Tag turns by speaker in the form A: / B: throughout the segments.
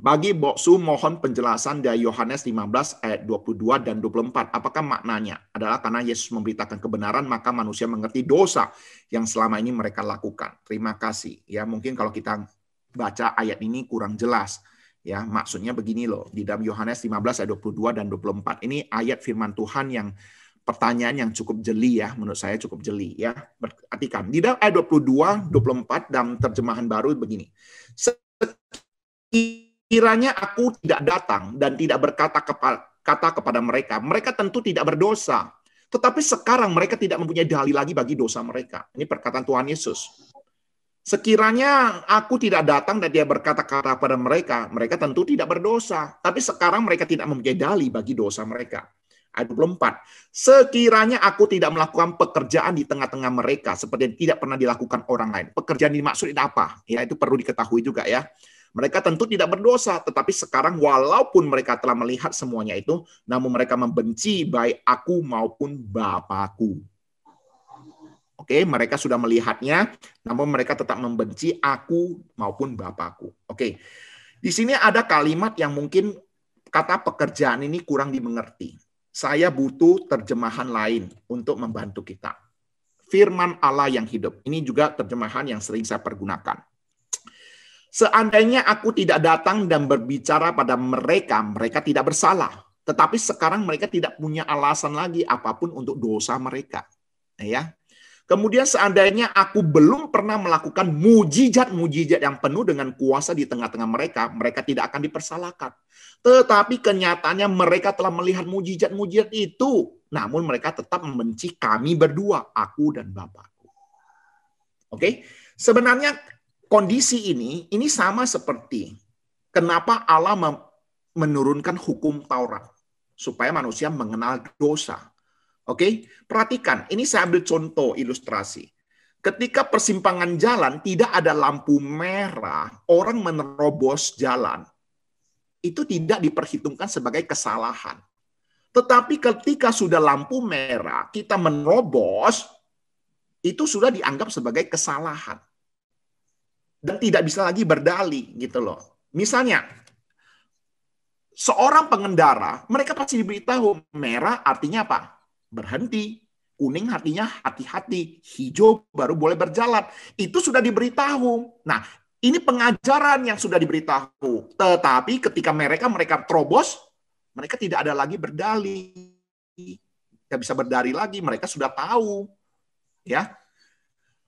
A: Bagi Boksu mohon penjelasan dari Yohanes 15 ayat 22 dan 24. Apakah maknanya? Adalah karena Yesus memberitakan kebenaran, maka manusia mengerti dosa yang selama ini mereka lakukan. Terima kasih. Ya, mungkin kalau kita baca ayat ini kurang jelas. Ya, maksudnya begini loh. Di dalam Yohanes 15 ayat 22 dan 24. Ini ayat firman Tuhan yang pertanyaan yang cukup jeli ya, menurut saya cukup jeli ya. Perhatikan. Di dalam ayat 22, 24 dalam terjemahan baru begini. Kiranya aku tidak datang dan tidak berkata kepada mereka, mereka tentu tidak berdosa. Tetapi sekarang mereka tidak mempunyai dalil lagi bagi dosa mereka. Ini perkataan Tuhan Yesus. Sekiranya aku tidak datang dan dia berkata-kata kepada mereka, mereka tentu tidak berdosa. Tapi sekarang mereka tidak mempunyai dalil bagi dosa mereka. Ayat 24. Sekiranya aku tidak melakukan pekerjaan di tengah-tengah mereka, seperti yang tidak pernah dilakukan orang lain. Pekerjaan dimaksud itu apa? Ya, itu perlu diketahui juga ya. Mereka tentu tidak berdosa, tetapi sekarang walaupun mereka telah melihat semuanya itu, namun mereka membenci baik aku maupun Bapakku. Oke, mereka sudah melihatnya, namun mereka tetap membenci aku maupun Bapakku. Oke, di sini ada kalimat yang mungkin kata pekerjaan ini kurang dimengerti. Saya butuh terjemahan lain untuk membantu kita. Firman Allah yang hidup. Ini juga terjemahan yang sering saya pergunakan. Seandainya aku tidak datang dan berbicara pada mereka, mereka tidak bersalah. Tetapi sekarang mereka tidak punya alasan lagi apapun untuk dosa mereka. Ya. Kemudian seandainya aku belum pernah melakukan mujizat-mujizat yang penuh dengan kuasa di tengah-tengah mereka, mereka tidak akan dipersalahkan. Tetapi kenyataannya mereka telah melihat mujizat-mujizat itu. Namun mereka tetap membenci kami berdua, aku dan Bapakku. Oke, sebenarnya kondisi ini sama seperti kenapa Allah menurunkan hukum Taurat supaya manusia mengenal dosa. Oke, perhatikan, ini saya ambil contoh ilustrasi. Ketika persimpangan jalan tidak ada lampu merah, orang menerobos jalan, itu tidak diperhitungkan sebagai kesalahan. Tetapi ketika sudah lampu merah, kita menerobos, itu sudah dianggap sebagai kesalahan. Dan tidak bisa lagi berdalih gitu loh. Misalnya, seorang pengendara, mereka pasti diberitahu merah artinya apa? Berhenti. Kuning artinya hati-hati. Hijau baru boleh berjalan. Itu sudah diberitahu. Nah, ini pengajaran yang sudah diberitahu. Tetapi ketika mereka terobos, mereka tidak ada lagi berdalih. Tidak bisa berdalih lagi. Mereka sudah tahu. Ya.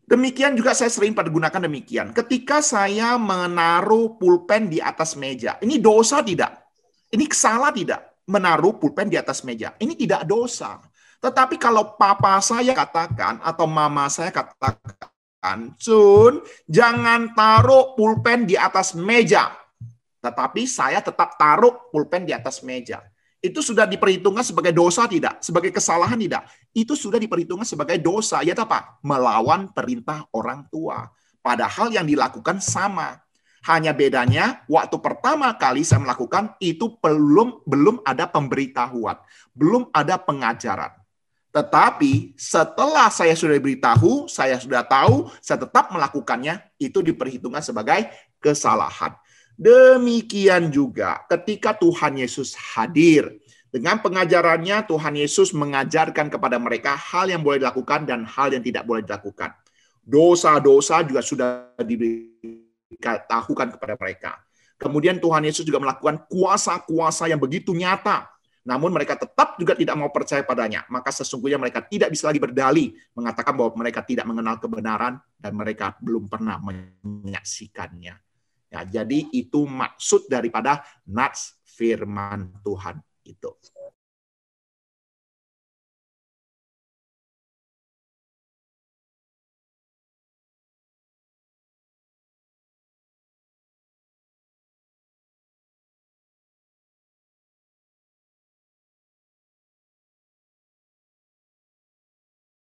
A: Demikian juga saya sering pergunakan demikian. Ketika saya menaruh pulpen di atas meja, ini dosa tidak? Ini salah tidak? Menaruh pulpen di atas meja. Ini tidak dosa. Tetapi kalau papa saya katakan atau mama saya katakan, Sun, jangan taruh pulpen di atas meja. Tetapi saya tetap taruh pulpen di atas meja. Itu sudah diperhitungkan sebagai dosa tidak? Sebagai kesalahan tidak? Itu sudah diperhitungkan sebagai dosa. Ya apa? Melawan perintah orang tua. Padahal yang dilakukan sama. Hanya bedanya waktu pertama kali saya melakukan itu belum ada pemberitahuan. Belum ada pengajaran. Tetapi setelah saya sudah diberitahu, saya sudah tahu, saya tetap melakukannya, itu diperhitungkan sebagai kesalahan. Demikian juga ketika Tuhan Yesus hadir. Dengan pengajarannya, Tuhan Yesus mengajarkan kepada mereka hal yang boleh dilakukan dan hal yang tidak boleh dilakukan. Dosa-dosa juga sudah diberitahukan kepada mereka. Kemudian Tuhan Yesus juga melakukan kuasa-kuasa yang begitu nyata. Namun mereka tetap juga tidak mau percaya padanya. Maka sesungguhnya mereka tidak bisa lagi berdalih mengatakan bahwa mereka tidak mengenal kebenaran dan mereka belum pernah menyaksikannya. Ya, jadi itu maksud daripada nats firman Tuhan itu.